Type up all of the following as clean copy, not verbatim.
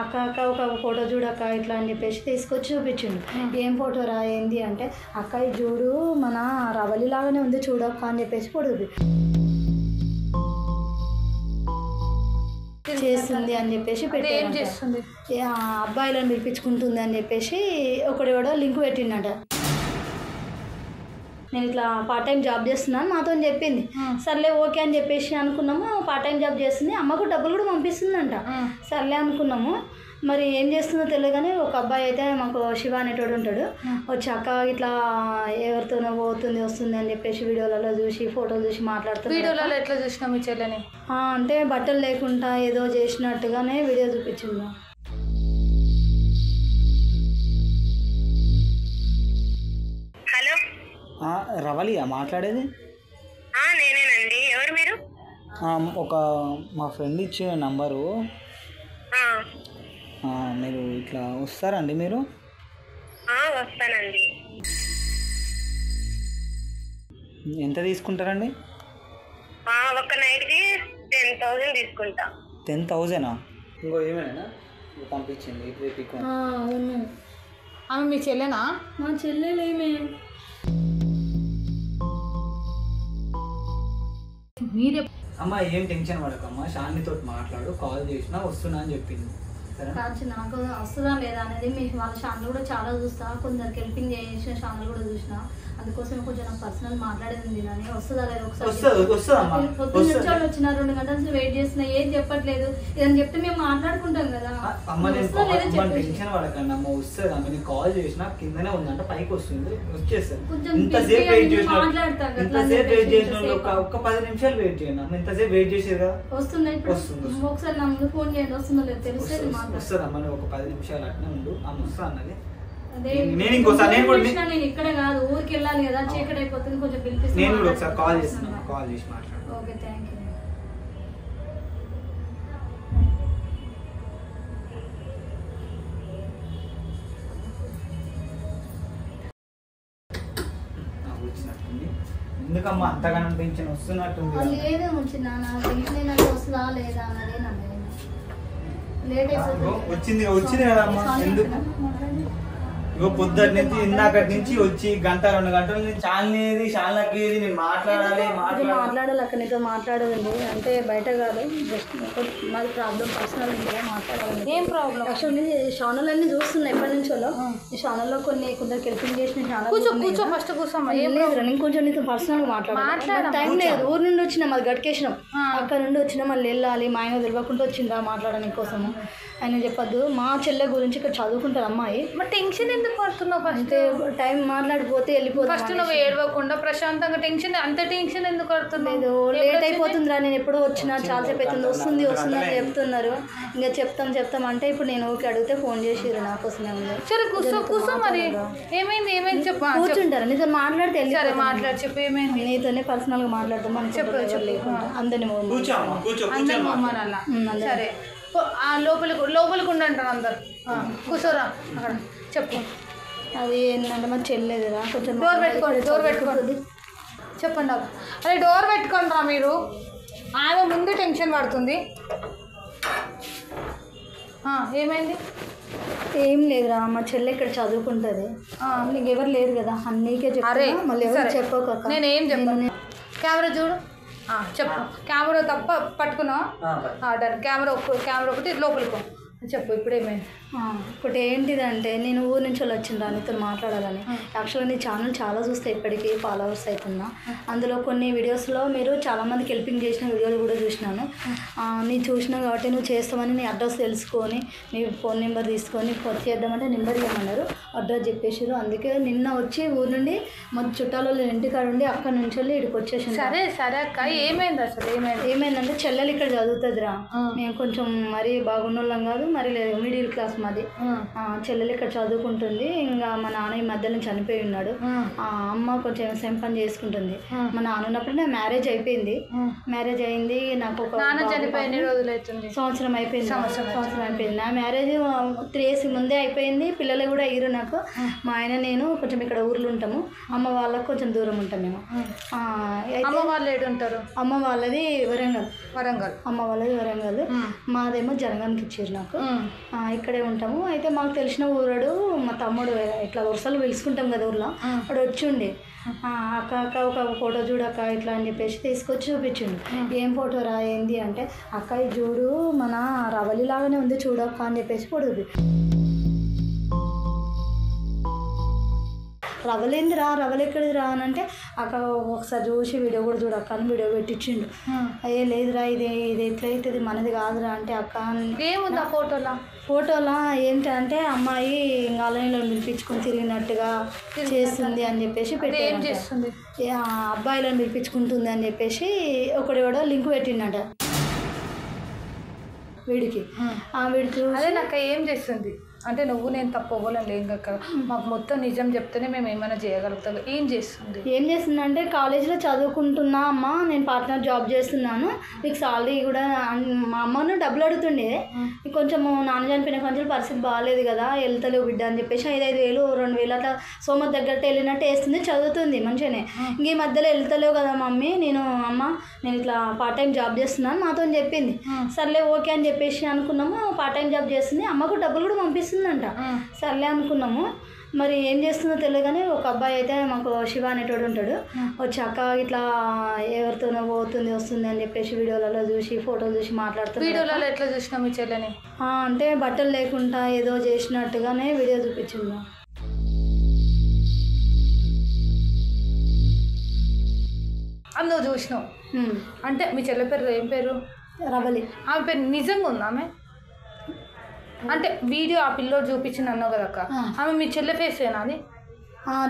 అక్క అక్క ఒక ఫోటో చూడక్క ఇట్లా అని చెప్పేసి తీసుకొచ్చి చూపించిండు. ఏం ఫోటో రా ఏంది అంటే అక్క ఈ చూడు మన రవలి లాగానే ఉంది చూడక్క అని చెప్పేసి ఫోటో చేస్తుంది అని చెప్పేసి పెట్టాడు. అబ్బాయిలను పిలిపించుకుంటుంది అని చెప్పేసి ఒకటి కూడా లింక్ పెట్టిండట. నేను ఇట్లా పార్ట్ టైం జాబ్ చేస్తున్నాను మాతో చెప్పింది. సర్లే ఓకే అని చెప్పేసి అనుకున్నాము. పార్ట్ టైం జాబ్ చేస్తుంది, అమ్మకు డబ్బులు కూడా పంపిస్తుందంట. సర్లే అనుకున్నాము. మరి ఏం చేస్తుందో తెలియదు కానీ ఒక అబ్బాయి అయితే మాకు శివ అనేటోడు ఉంటాడు. వచ్చి అక్క ఇట్లా ఎవరితోనో పోతుంది వస్తుంది అని చెప్పేసి వీడియోలలో చూసి ఫోటోలు చూసి మాట్లాడుతుంది. వీడియోలలో ఎట్లా చూసినా మీ చెల్లెని అంటే బట్టలు లేకుండా ఏదో చేసినట్టుగానే వీడియో చూపించింది. రవలియా మాట్లాడేది? నేనేనండి. ఎవరు మీరు? ఒక మా ఫ్రెండ్ ఇచ్చిన నంబరు. మీరు ఇట్లా వస్తారండి? మీరు వస్తానండి. ఎంత తీసుకుంటారండి? ఒక నైట్కి 10,000 తీసుకుంటా. 10,000? ఇంకో ఏమైనా పంపించండి. అవును. ఆమె మీ చెల్లెనా? మా చెల్లెలేమే. మీరే అమ్మ ఏం టెన్షన్ పడకమ్మా, షాన్నితో మాట్లాడు, కాల్ చేసినా వస్తున్నా అని చెప్పింది. కాదు నాకు వస్తుందా లేదా అనేది మీకు వాళ్ళ ఛానల్ కూడా చాలా చూస్తా, కొందరికి హెల్పింగ్ చేసిన ఛానల్ కూడా చూసిన, అందుకోసం కొంచెం నాకు పర్సనల్ మాట్లాడేది అని వస్తుందా లేదా ఒకసారి పొద్దున్న వచ్చిన 2 గంటల నుంచి వెయిట్ చేస్తున్నా ఏం చెప్పట్లేదు. ఇదని చెప్తే మేము మాట్లాడుకుంటాం కదా. టెన్షన్ పడకండి అమ్మ, వస్తుంది. అమ్మ నేను కాల్ చేసినా కిందనే ఉందంట, పైకి వస్తుంది, వచ్చేస్తాను. ఒక్క 10 నిమిషాలు వెయిట్ చేయండి అమ్మ. ఇంతసేపు వెయిట్ చేసేది కదా. వస్తుంది. ఒకసారి నా ముందు ఫోన్ చేయండి, వస్తుందో లేదు తెలుస్తుంది. వస్తుంది అమ్మ, ఒక 10 నిమిషాలు అట్నే ఉండు. అమ్మ వస్తా అన్నది. నేను ఇక్కడ కాదు ఊరికి వెళ్ళాలి కదా, చీకటి అయిపోతుంది, కొంచెం పిలిపిస్తాను. నేను కూడా ఒకసారి కాల్ చేస్తున్నాను, కాల్ చేసి మాట్లాడు. Okay thank you. ఎందుకమ్మా అంతగానో టెన్షన్ వస్తున్నట్టుంది? లేదే వచ్చింది టెన్షన్ వస్తుందా లేదా అన్నది లేట్ వచ్చింది కదమ్మా. ఎందుకు ఇగో పొద్దుటి నుంచి ఇందాకటి నుంచి వచ్చి 1-2 గంటల నుంచి చాలనేది చాలకేది నేను మాట్లాడాలి అక్కడ నీతో మాట్లాడదండి. అంటే బయట కాదు, జస్ట్ మాది ప్రాబ్లం పర్సనల్ ఉంటుందా మాట్లాడాలి. ఏం ప్రాబ్లం? యాక్చువల్లీ ఛానల్ అన్ని చూస్తున్నాయి ఎప్పటి నుంచో. ఈ ఛానల్లో కొందరికి హెల్పింగ్ చేసిన ఛానల్ ఫస్ట్ కూర్చోమ్మా. నేను కొంచెం నీతో పర్సనల్ మాట్లాడాలి. టైం లేదు, ఊరు నుండి వచ్చినా మాది గడికేసినాం, అక్కడ నుండి వచ్చినా మళ్ళీ వెళ్ళాలి. మా ఆయన తెలియకుండా వచ్చిందా మాట్లాడడానికి కోసము. ఆయన చెప్పద్దు, మా చెల్లె గురించి ఇక్కడ చదువుకుంటారు అమ్మాయి. మరి టెన్షన్ ఎందుకు పడుతున్నావు? అంటే టైం మాట్లాడిపోతే వెళ్ళిపోతుంది. ఫస్ట్ నువ్వు ఏడవకుండా ప్రశాంతంగా అంత టెన్షన్ ఎందుకు పడుతున్నావు? లేట్ అయిపోతుందిరా, నేను ఎప్పుడో వచ్చినా చాలాసేపు అవుతుంది, వస్తుంది అని చెప్తున్నారు. ఇంకా చెప్తాం అంటే ఇప్పుడు నేను ఓకే అడిగితే ఫోన్ చేసిర్రు నా కోసమే ఉంది. సరే కూర్చో. మరి ఏమైంది చెప్పు. కూర్చుంటారా? నీతో మాట్లాడితే సరే మాట్లాడి చెప్పు. ఏమైంది? నీతోనే పర్సనల్ గా మాట్లాడతాం మనం. చెప్పు అందరినీ సరే లోపలికి ఉండంటారు అందరు. కూర్చోరా అక్కడ. చెప్పు. అది ఏంటంటే మా చెల్లేదురా, కొంచెం డోర్ పెట్టుకోండి. చెప్పండి. అరే డోర్ పెట్టుకోండి రా మీరు. ఆమె ముందు టెన్షన్ పడుతుంది. ఏమైంది? ఏం లేదురా, మా చెల్లె ఇక్కడ చదువుకుంటుంది. నీకు ఎవరు లేరు కదా, నీకే చెప్పారే. మళ్ళీ ఎవరు చెప్పక. నేనేం చెప్పాను. కెమెరా చూడు. చెప్పు. కెమెరా తప్ప పట్టుకున్నావా? కెమెరా ఒకటి లోపలికి చెప్పు. ఇప్పుడు ఏమైంది? ఒకటి ఏంటిదంటే నేను ఊరు నుంచి వచ్చిందా నీతో మాట్లాడాలని. యాక్చువల్గా నీ ఛానల్ చాలా చూస్తే ఇప్పటికీ ఫాలోవర్స్ అవుతున్నా. అందులో కొన్ని వీడియోస్లో మీరు చాలామందికి హెల్పింగ్ చేసిన వీడియోలు కూడా చూసినాను. నేను చూసినా కాబట్టి నువ్వు చేస్తామని నీ అడ్రస్ తెలుసుకొని నీ ఫోన్ నెంబర్ తీసుకొని ఫోన్ చేద్దామంటే నెంబర్ ఇవ్వమన్నారు, అడ్రస్ చెప్పేసారు. అందుకే నిన్న వచ్చి ఊరు నుండి మా చుట్టాలు ఇంటికాడ ఉండి అక్కడ నుంచి వెళ్ళి ఇక్కడికి వచ్చేసాను. సరే అక్క, ఏమైంది అసలు? ఏమైందంటే చెల్లెలు ఇక్కడ చదువుతుందిరా. మేము కొంచెం మరీ బాగున్నోళ్ళం కాదు, మరి లేదు మిడిల్ క్లాస్ మాది. చెల్లెలు ఇక్కడ చదువుకుంటుంది. ఇంకా మా నాన్న ఈ మధ్యలో చనిపోయి ఉన్నాడు. అమ్మ కొంచెం వ్యవసాయం పని చేసుకుంటుంది. మా నాన్న ఉన్నప్పుడు నా మ్యారేజ్ అయిపోయింది. నాకు ఒక సంవత్సరం అయిపోయింది. నా మ్యారేజ్ 3 years ముందే అయిపోయింది. పిల్లలు కూడా అయ్యారు నాకు. మా ఆయన నేను కొంచెం ఇక్కడ ఊర్లో ఉంటాము, అమ్మ వాళ్ళకి కొంచెం దూరం ఉంటాం మేము. అమ్మ వాళ్ళు ఏడుంటారు? అమ్మ వాళ్ళది వరంగల్. అమ్మ వాళ్ళది వరంగల్, మాదేమో జనగానికి ఇచ్చారు నాకు. ఇక్కడే ఉంటాము. అయితే మాకు తెలిసిన ఊరాడు మా తమ్ముడు ఇట్లా వరుసలు పిలుచుకుంటాం కదా ఊర్లో, వాడు వచ్చిండే అక్క అక్క ఒక ఫోటో చూడక్క ఇట్లా అని చెప్పేసి తీసుకొచ్చి చూపించిండు. ఏం ఫోటో రా ఏంది అంటే అక్క ఇది చూడు మన రవలి లాగానే ఉంది చూడక్క అని చెప్పేసి ఫోటో రవలేందిరా రవలు ఎక్కడిదిరా అని అంటే అక్క ఒకసారి చూసి వీడియో కూడా చూడక్క అని వీడియో పెట్టించిండు. అయ్యే లేదురా ఇది ఎట్లయితుంది మనది కాదురా అంటే అక్క ఏముంది ఆ ఫోటోలో ఏంటంటే అమ్మాయి ఆలయంలో పిలిపించుకొని తిరిగినట్టుగా చేస్తుంది అని చెప్పేసి పెట్టాడు. అబ్బాయిలను పిలిపించుకుంటుంది అని చెప్పేసి ఒకడెవడో లింక్ పెట్టిండట వీడికి. వీడికి అదే నాకు ఏం చేస్తుంది అంటే నువ్వు నేను తప్పు అవ్వాలని లేదు కదా, మాకు మొత్తం నిజం చెప్తేనే మేము ఏమైనా చేయగలుగుతాం. ఏం చేస్తుందంటే కాలేజీలో చదువుకుంటున్నా అమ్మ, నేను పార్ట్నర్ జాబ్ చేస్తున్నాను, నీకు సాలరీ కూడా మా అమ్మను డబ్బులు అడుగుతుండే, కొంచెం నాన్న చనిపోయిన కొంచెం పరిస్థితి బాగాలేదు కదా, వెళ్తలేవు బిడ్డ అని చెప్పేసి 5,000 2,000 అట్లా సోమత్ దగ్గర వెళ్ళినట్టు వేస్తుంది, చదువుతుంది మంచిగానే. ఇంక ఈ మధ్యలో వెళ్తలేవు కదా మమ్మీ, నేను ఇట్లా పార్ట్ టైం జాబ్ చేస్తున్నాను మాతో చెప్పింది. సర్లే ఓకే అని చెప్పేసి అనుకున్నాము. పార్ట్ టైం జాబ్ చేస్తుంది, అమ్మకు డబ్బులు కూడా పంపిస్తుందంట. సర్లే అనుకున్నాము. మరి ఏం చేస్తుందో తెలియదు కానీ ఒక అబ్బాయి అయితే మాకు శివ అనేటోడు ఉంటాడు, వచ్చి అక్క ఇట్లా ఎవరితోనో పోతుంది వస్తుంది అని చెప్పేసి వీడియోలలో చూసి ఫోటోలు చూసి మాట్లాడుతుంది. వీడియోలలో ఎట్లా చూసినా మీ చెల్లెని అంటే బట్టలు లేకుండా ఏదో చేసినట్టుగానే వీడియో చూపించింది. నువ్వు చూసినావు అంటే మీ చెల్లె పేరు ఏం పేరు? రవలి. ఆమె పేరు నిజంగా ఉంది ఆమె అంటే వీడియో ఆ పిల్లోడు చూపించింది అన్నావు కదా అక్క, ఆమె మీ చెల్లె ఫేస్ ఏనా? అది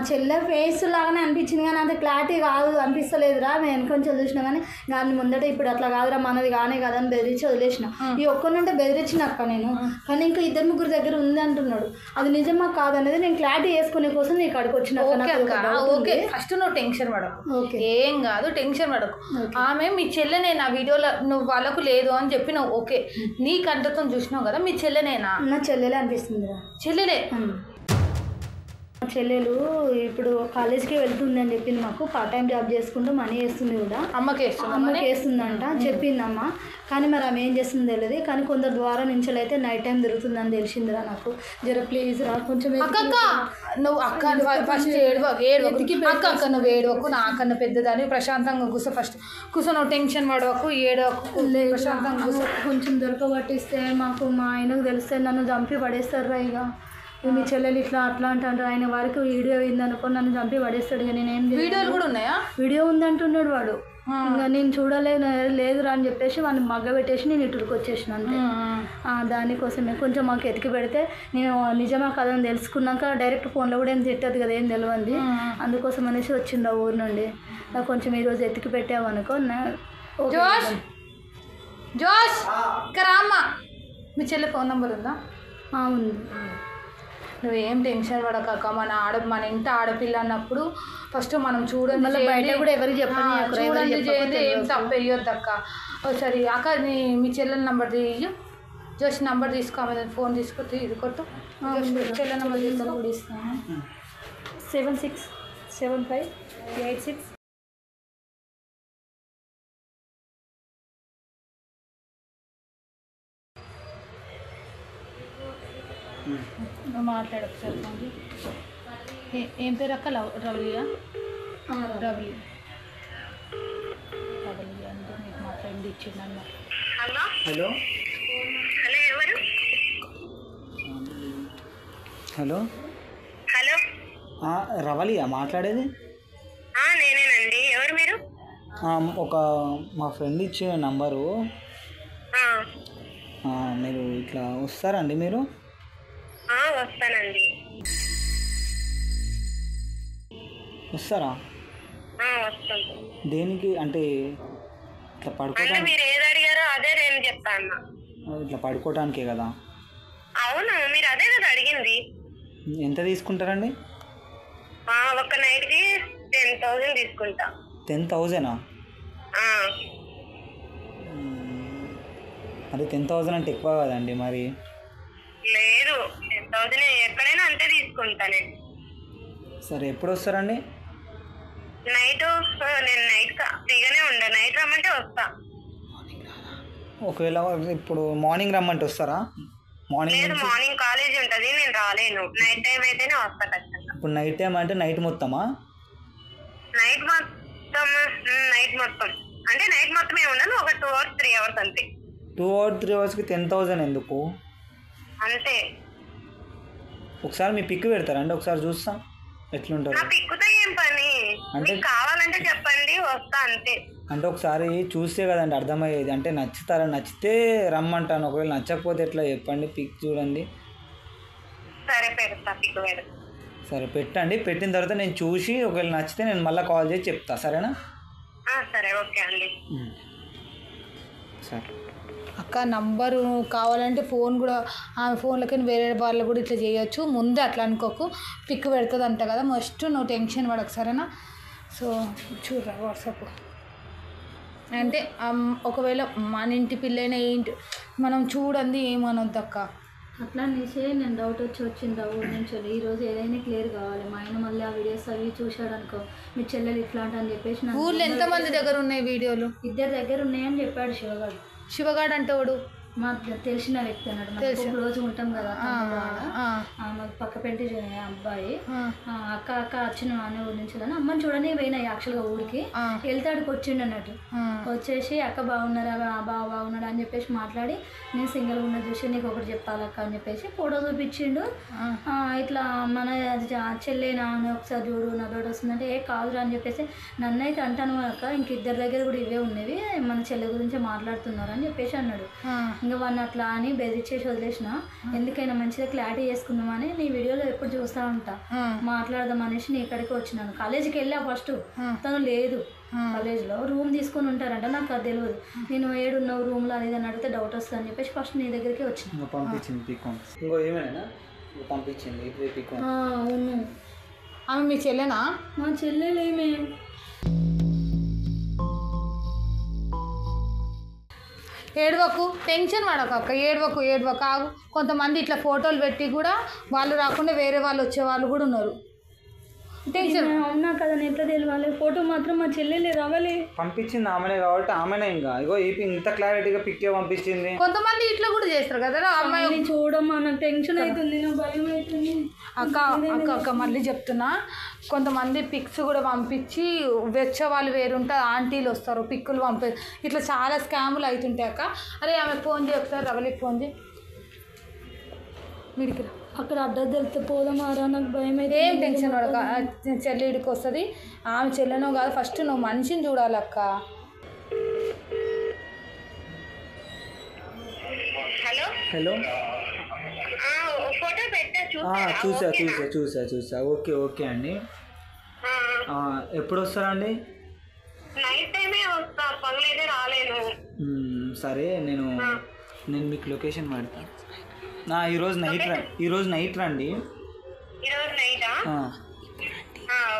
చెల్లె ఫేస్ లాగానే అనిపించింది కానీ అంత క్లారిటీ కాదు అనిపిస్తలేదురా. నేను కొంచెం చూసినా కానీ దాన్ని ముందట ఇప్పుడు అట్లా కాదురా మనది కానే కాదని బెదిరించి వదిలేసిన. ఈ ఒక్కనంటే బెదిరించిన అక్క నేను, కానీ ఇంకా 2-3 దగ్గర ఉంది అంటున్నాడు. అది నిజమా కాదనేది నేను క్లారిటీ చేసుకునే కోసం నీకు అక్కడికి వచ్చిన. ఓకే ఫస్ట్ నువ్వు టెన్షన్ పడకు, ఏం కాదు టెన్షన్ పడకు. ఆమె మీ చెల్లెనేనా వీడియోలో నువ్వు వాళ్ళకు లేదు అని చెప్పి నువ్వు ఓకే నీ కంటతో చూసినావు కదా, మీ చెల్లెనేనా? నా చెల్లెలే అనిపిస్తుందిరా. చెల్లెలే. చెల్లెలు ఇప్పుడు కాలేజ్కి వెళ్తుంది అని చెప్పింది మాకు. పార్ట్ టైం జాబ్ చేసుకుంటూ మనీ వేస్తుంది కూడా, అమ్మకి వేస్తుందంట చెప్పిందమ్మ. కానీ మరి ఆమె ఏం చేస్తుంది తెలియదు. కానీ కొందరు ద్వారా నుంచి అయితే నైట్ టైం తిరుగుతుందని తెలిసిందిరా నాకు. జర ప్లీజ్ రా కొంచెం అక్క నువ్వు అక్క ఫస్ట్ అక్క నువ్వు ఏడవకు, నాకన్నా పెద్దదాన్ని ప్రశాంతంగా కూర్చో, ఫస్ట్ కూర్చో, నువ్వు టెన్షన్ పడవకు, ఏడవకు, ప్రశాంతంగా కూర్చో. కొంచెం దొరకబట్టిస్తే మాకు మా ఆయనకు తెలిస్తే నన్ను చంపి పడేస్తారా. ఇక మీ చెల్లెలు ఇట్లా అట్లా అంటారు, ఆయన వారికి వీడియో అయిందనుకో నన్ను చంపి పడేస్తాడు. ఇక నేనేం వీడియోలు కూడా ఉన్నాయా? వీడియో ఉందంటున్నాడు వాడు. ఇంకా నేను లేదురా అని చెప్పేసి వాడిని మగ్గ పెట్టేసి నేను ఇటుకు వచ్చేసిన అంతే. దానికోసమే కొంచెం మాకు ఎతికి పెడితే నేను నిజమా కదని తెలుసుకున్నాక డైరెక్ట్ ఫోన్లో కూడా ఏం తిట్టదు కదా, ఏం తెలియంది. అందుకోసం అనేసి వచ్చింది ఆ ఊరు నుండి. నాకు కొంచెం ఈరోజు ఎతికి పెట్టావనుకో. జోష్ ఇక్కడ అమ్మ, మీ చెల్లె ఫోన్ నెంబర్ ఉందా? ఉంది. నువ్వేం టెన్షన్ పడక, మన ఇంటి ఆడపిల్ల అన్నప్పుడు ఫస్ట్ మనం చూడండి, బయట కూడా ఎవరికి చూడండి చేయండి, ఏం తప్పు వేయొద్దు అక్క. ఒకసారి అక్క మీ చెల్లెల నెంబర్ తీయు, జస్ట్ నెంబర్ తీసుకో, ఫోన్ తీసుకొచ్చి ఇది కొట్టు, చెల్లెల నెంబర్ తీసుకొని కూడా ఇస్తాను. 767586. మాట్లాడకు సార్. ఏం పేరు అక్క? రవలియా? రవలి అంటే మీకు మా ఫ్రెండ్ ఇచ్చింది అన్నమాట. హలో హలో హలో ఎవరు? హలో హలో రవలియా మాట్లాడేది? నేనేనండి. ఎవరు మీరు? మా ఫ్రెండ్ ఇచ్చిన నంబరు. మీరు ఇట్లా వస్తారండి? మీరు వస్తానండి. వస్తారా? వస్తాను. దేనికి అంటే ఇట్లా పడుకోవడానికి? మీరు ఏది అడిగారో అదే నేను చెప్తాను. ఇట్లా పడుకోవటానికే కదా? అవును, మీరు అదే కదా అడిగింది. ఎంత తీసుకుంటారండి? ఒక నైట్కి 10,000 తీసుకుంటా. 10,000? మరి 10,000 అంటే ఎక్కువ కదండి మరి? లేదు, 10,000 ఎక్కడైనా అంతే తీసుకుంటా నేను. సరే, ఎప్పుడు వస్తారండి? నైట్. నేను నైట్ ఫ్రీగానే ఉండా, నైట్ రమ్మంటే వస్తా. ఒకవేళ ఇప్పుడు మార్నింగ్ రమ్మంటే వస్తారా? మార్నింగ్ లేదు, మార్నింగ్ కాలేజ్ ఉంటది, నేను రాలేను. నైట్ టైం అయితేనే వస్తా ఖచ్చితంగా. ఇప్పుడు నైట్ టైం అంటే నైట్ మొత్తమా? నైట్ మొత్తం అంటే నైట్ మొత్తం ఏమి ఉండను, ఒక 2 or 3 hours అంతే. 2 or 3 hours 10,000 ఎందుకు? అంతే. ఒకసారి మీ పిక్ పెడతారండి, ఒకసారి చూస్తాం ఎట్లుంటుంది. నా పిక్కుతో ఏం పని, అంటే మీకు కావాలంటే చెప్పండి, వస్తా అంతే. అంటే ఒకసారి చూస్తే కదండి అర్థమయ్యేది. అంటే నచ్చితే రమ్మంటాను, ఒకవేళ నచ్చకపోతే ఎట్లా చెప్పండి, పిక్ చూడండి. సరే పెడతా, పిక్ పెడతా. సరే పెట్టండి, పెట్టిన తర్వాత నేను చూసి ఒకవేళ నచ్చితే నేను మళ్ళీ కాల్ చేసి చెప్తా, సరేనా? సరే, ఓకే అండి. సరే అక్క నంబరు కావాలంటే ఫోన్ కూడా ఆమె ఫోన్లకి వేరే వాళ్ళు కూడా ఇట్లా చేయొచ్చు. ముందే అట్లా అనుకోకు, పిక్ పెడుతుంది అంట కదా, మస్ట్ నువ్వు టెన్షన్ పడకు, సరేనా? సో చూడరా వాట్సాప్ అంటే ఒకవేళ మన ఇంటి పిల్లైనా ఏంటి మనం చూడండి ఏమనొద్దు అక్క. అట్లా అనేసి నేను డౌట్ వచ్చింది ఊరి నుంచి. ఈరోజు ఏదైనా క్లియర్ కావాలి. మా ఆయన మళ్ళీ ఆ వీడియోస్ అవి చూశాడు అనుకో, మీ చెల్లెలు ఇట్లాంటి అని చెప్పేసి ఊర్లో ఎంతమంది దగ్గర ఉన్నాయి వీడియోలు? 2 దగ్గర ఉన్నాయని చెప్పాడు శివగాడు అంటే వాడు మాకు తెలిసిన వ్యక్తి అన్నాడు. రోజు ఉంటాం కదా మాకు పక్క పెంటి అబ్బాయి. అక్క వచ్చిన అన్న ఊరి నుంచి కానీ అమ్మని చూడని పోయినా యాక్చువల్గా ఊరికి వెళ్తాడికి వచ్చిండు అన్నట్టు. వచ్చేసి అక్క బాగున్నారా, బాగున్నాడా అని చెప్పేసి మాట్లాడి, నేను సింగిల్గా ఉన్న చూసి నీకు ఒకటి చెప్పాలక్క అని చెప్పేసి ఫోటో చూపించిండు. ఇట్లా మన చెల్లేనా అని ఒకసారి చూడు, నా తోటి వస్తుందంటే ఏ కాదురా అని చెప్పేసి నన్ను అయితే అంటాను అక్క, ఇంక 2 దగ్గర కూడా ఇవే ఉన్నవి, మన చెల్లె గురించి మాట్లాడుతున్నారు అని చెప్పేసి అన్నాడు. ఇంకా వాడిని అట్లా అని బెదిరించేసి వదిలేసిన. ఎందుకైనా మంచిగా క్లారిటీ చేసుకుందామని నీ వీడియోలో ఎప్పుడు చూస్తూ ఉంటా, మాట్లాడదాం అనేసి నీ ఇక్కడికి వచ్చినాను. కాలేజీకి వెళ్ళా ఫస్ట్, తను లేదు కాలేజ్లో, రూమ్ తీసుకొని ఉంటారంట, నాకు అది తెలియదు. నేను ఏడున్నావు రూమ్లో అనేది అని అడిగితే డౌట్ వస్తుంది అని చెప్పేసి ఫస్ట్ నీ దగ్గరికి వచ్చిన. పంపించింది ఇంకో ఏమైనా పంపించింది. అవును, ఆమె మీ చెల్లెనా? మా చెల్లెలేమే. ఏడవకు, టెన్షన్ పడకు అక్క, ఏడవకు ఆగు. కొంతమంది ఇట్లా ఫోటోలు పెట్టి కూడా వాళ్ళు రాకుండా వేరే వాళ్ళు వచ్చే వాళ్ళు కూడా ఉన్నారు. టెన్షన్ అవునా కదా, ఎట్లా తెలియాలి? ఫోటో మాత్రం మా చెల్లెలే రావాలి. పంపించింది ఆమెనే కాబట్టి ఆమెనే. ఇంకా ఇగో ఇంత క్లారిటీగా పిక్ పంపించింది. కొంతమంది ఇట్లా కూడా చేస్తారు కదా అమ్మాయి. చూడమ్మా, నాకు టెన్షన్ అవుతుంది, నాకు భయం అవుతుంది అక్క మళ్ళీ చెప్తున్నా, కొంతమంది పిక్స్ కూడా పంపించి వెచ్చ వాళ్ళు వేరుంటారు, ఆంటీలు వస్తారు పిక్కులు ఇట్లా చాలా స్కాములు అవుతుంటాయి అక్క. అరే ఆమె ఫోన్ చేయి ఒకసారి, రవలికి ఫోన్ చేయి, వీడికి అక్కడ అడ్రస్ తెలిస్తే పోదామారా, నాకు భయం అయితే. ఏం టెన్షన్ పడక, చెల్లి ఇడికి వస్తుంది. ఆమె చెల్లెనో కాదు, ఫస్ట్ నువ్వు మనిషిని చూడాలి అక్క. హలో, ఫోటో పెట్టా, చూసా. ఓకే అండి. ఎప్పుడు వస్తారండి? నైట్ టైమే వస్తా, పగలైతే రాలేను. సరే, నేను మీకు లొకేషన్ పెడతాను. ఈరోజు నైట్ రండి. ఈరోజు నైటా?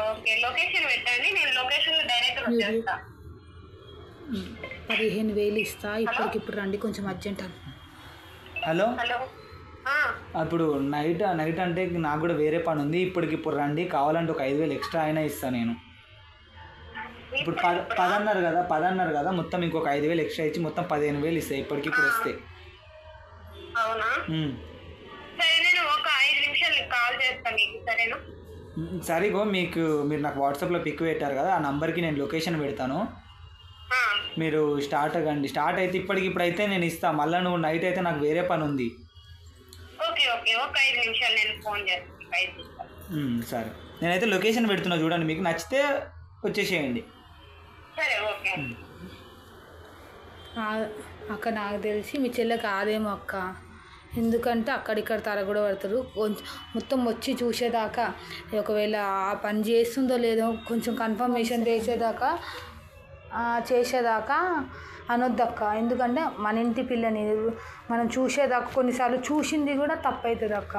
ఓకే, లొకేషన్ పెట్టండి, నేను లొకేషన్ డైరెక్ట్ వచ్చేస్తా. 15,000 ఇస్తా, ఇప్పటికిప్పుడు రండి, కొంచెం అర్జెంట్. హలో, ఇప్పుడు నైట్ అంటే నాకు కూడా వేరే పని ఉంది. ఇప్పటికిప్పుడు రండి, కావాలంటే ఒక 5,000 ఎక్స్ట్రా అయినా ఇస్తాను నేను. ఇప్పుడు 10 అన్నారు కదా, మొత్తం ఇంకొక 5,000 ఎక్స్ట్రా ఇచ్చి మొత్తం 15,000 ఇస్తాయి ఇప్పటికిప్పుడు వస్తే. అవునా? సరే, నేను ఒక 5 నిమిషాలు కాల్ చేస్తాను మీకు, సరేనా? సరిగో మీరు నాకు వాట్సాప్లో పిక్ పెట్టారు కదా, ఆ నంబర్కి నేను లొకేషన్ పెడతాను. మీరు స్టార్ట్ అవ్వండి. స్టార్ట్ అయితే ఇప్పటికిప్పుడు అయితే నేను ఇస్తాను. మళ్ళీ నువ్వు నైట్ అయితే నాకు వేరే పని ఉంది. ఓకే, ఒక 5 నిమిషాలు నేను ఫోన్ చేస్తాను. సరే, నేనైతే లొకేషన్ పెడుతున్నా చూడండి, మీకు నచ్చితే వచ్చేసేయండి. సరే, ఓకే. అక్క నాకు తెలిసి మీ చెల్లె కాదేమో అక్క, ఎందుకంటే అక్కడిక్కడ తరగడ పడతారు. కొంచెం మొత్తం వచ్చి చూసేదాకా, ఒకవేళ ఆ పని చేస్తుందో లేదో కొంచెం కన్ఫర్మేషన్ చేసేదాకా అనొద్దక్క. ఎందుకంటే మన ఇంటి పిల్లని మనం చూసేదాకా కొన్నిసార్లు చూసింది కూడా తప్పవుతుంది అక్క.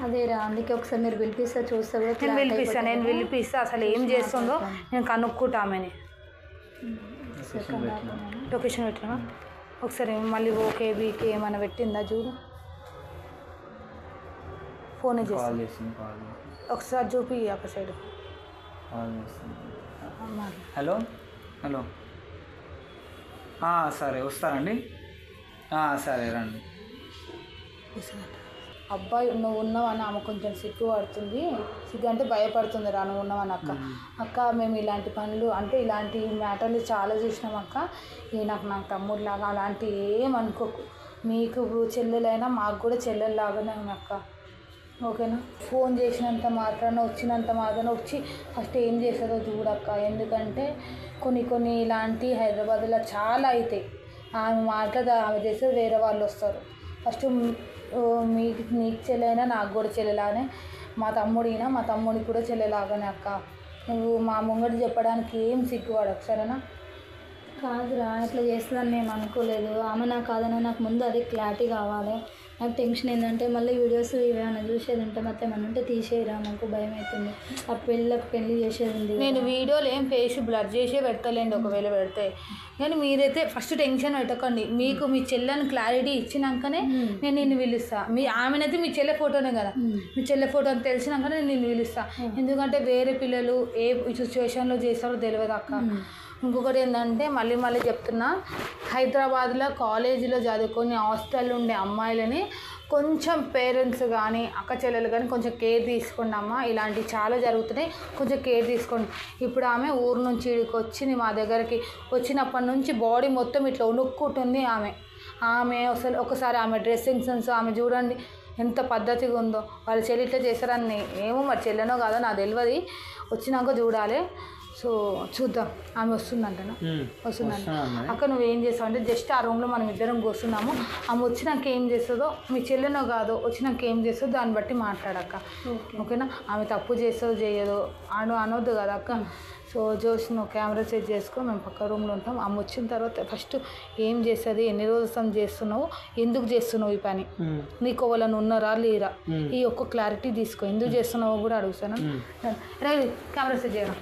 అదేరా, అందుకే ఒకసారి మీరు పిలిపిస్తా, చూస్తా కూడా. నేను పిలిపిస్తా అసలు ఏం చేస్తుందో నేను కనుక్కుంటా ఆమెని. లొకేషన్ పెట్టినా ఒకసారి, మళ్ళీ ఓకే వీకే ఏమైనా పెట్టిందా చూడు, ఫోన్ చేసి ఒకసారి చూపి అక్క సైడ్. హలో, సరే వస్తారండి. సరే రండి. అబ్బాయి నువ్వు ఉన్నావని ఆమె కొంచెం సిగ్గు పడుతుంది, సిగ్గు అంటే భయపడుతుంది రా నువ్వు ఉన్నావని. అక్క మేము ఇలాంటి పనులు అంటే ఇలాంటి మ్యాటర్లు చాలా చూసినాం అక్క, నాకు తమ్ముడిలాగా అలాంటి ఏమనుకోకు, మీకు చెల్లెలైనా మాకు కూడా చెల్లెల్లాగానే అక్క, ఓకేనా? ఫోన్ చేసినంత మాత్రాన వచ్చినంత మాత్రాన వచ్చి ఫస్ట్ ఏం చేస్తుందో చూడక్క, ఎందుకంటే కొన్ని ఇలాంటి హైదరాబాద్లో చాలా అవుతాయి. ఆమె ఆమె చేస్తే వేరే వాళ్ళు వస్తారు. ఫస్ట్ నీకు చెల్లెైనా నాకు కూడా చెల్లెలానే, మా తమ్ముడికి కూడా చెల్లెలాగానే అక్క. నువ్వు మా ముంగటి చెప్పడానికి ఏం సిగ్గుపడకు, సరేనా? కాదురా, ఇట్లా చేస్తుందని మేము అనుకోలేదు. ఆమె నాకు కాదన్నా, నాకు ముందు అది క్లారిటీ కావాలి. నాకు టెన్షన్ ఏంటంటే మళ్ళీ వీడియోస్ ఏమైనా చూసేది ఉంటే మొత్తం ఏమైనా ఉంటే తీసేయరా, నాకు భయం అవుతుంది. ఆ పెళ్ళి చేసేది ఉంది. నేను వీడియోలు ఏం ఫేస్ బ్లర్ చేసే పెడతలేండి, ఒకవేళ పెడితే. కానీ మీరైతే ఫస్ట్ టెన్షన్ పెట్టకండి. మీకు మీ చెల్లెని క్లారిటీ ఇచ్చినాకనే నేను నిన్ను పిలుస్తాను. ఆమెనైతే మీ చెల్లె ఫోటోనే కదా, మీ చెల్లె ఫోటో అని తెలిసినాకనే నేను నిన్ను పిలుస్తాను. ఎందుకంటే వేరే పిల్లలు ఏ సిచ్యువేషన్లో చేస్తారో తెలియదు అక్క. ఇంకొకటి ఏంటంటే మళ్ళీ చెప్తున్నా, హైదరాబాద్లో కాలేజీలో చదువుకొని హాస్టల్లో ఉండే అమ్మాయిలని కొంచెం పేరెంట్స్ కానీ అక్క చెల్లెలు కానీ కొంచెం కేర్ తీసుకోండి అమ్మ. ఇలాంటివి చాలా జరుగుతున్నాయి, కొంచెం కేర్ తీసుకోండి. ఇప్పుడు ఆమె ఊరు నుంచి ఇక్కడికి వచ్చింది, మా దగ్గరికి వచ్చినప్పటి నుంచి బాడీ మొత్తం ఇట్లా ఉనుక్కుంటుంది. ఆమె అసలు ఒకసారి ఆమె డ్రెస్సింగ్ సెన్స్ ఆమె చూడండి ఎంత పద్ధతిగా ఉందో. వాళ్ళ చెల్లి ఇట్లా చేస్తారని ఏమో మరి చెల్లెనో కాదో నాకు తెలియదు, వచ్చినాక చూడాలి. సో చూద్దాం, ఆమె వస్తుందంటనా? వస్తుందంట. అక్క నువ్వేం చేస్తావు అంటే జస్ట్ ఆ రూమ్లో మనం ఇద్దరం కూర్చున్నాము, ఆమె వచ్చినాక ఏం చేస్తుందో, మీ చెల్లెనో కాదో వచ్చినాక ఏం చేస్తుందో దాన్ని బట్టి మాట్లాడక్క, ఓకేనా? ఆమె తప్పు చేస్తుందో చేయదో అనొద్దు కదా అక్క. సో జోష్ నువ్వు కెమెరా సెట్ చేసుకో, మేము పక్క రూమ్లో ఉంటాం. ఆమె వచ్చిన తర్వాత ఫస్ట్ ఏం చేస్తుంది, ఎన్ని రోజులు చేస్తున్నావు, ఎందుకు చేస్తున్నావు ఈ పని, నీకు వాళ్ళని ఉన్నారా లేరా, ఈ ఒక్క క్లారిటీ తీసుకో. ఎందుకు చేస్తున్నావో కూడా అడుగుతాను. రైట్, కెమెరా సెట్ చేయరా.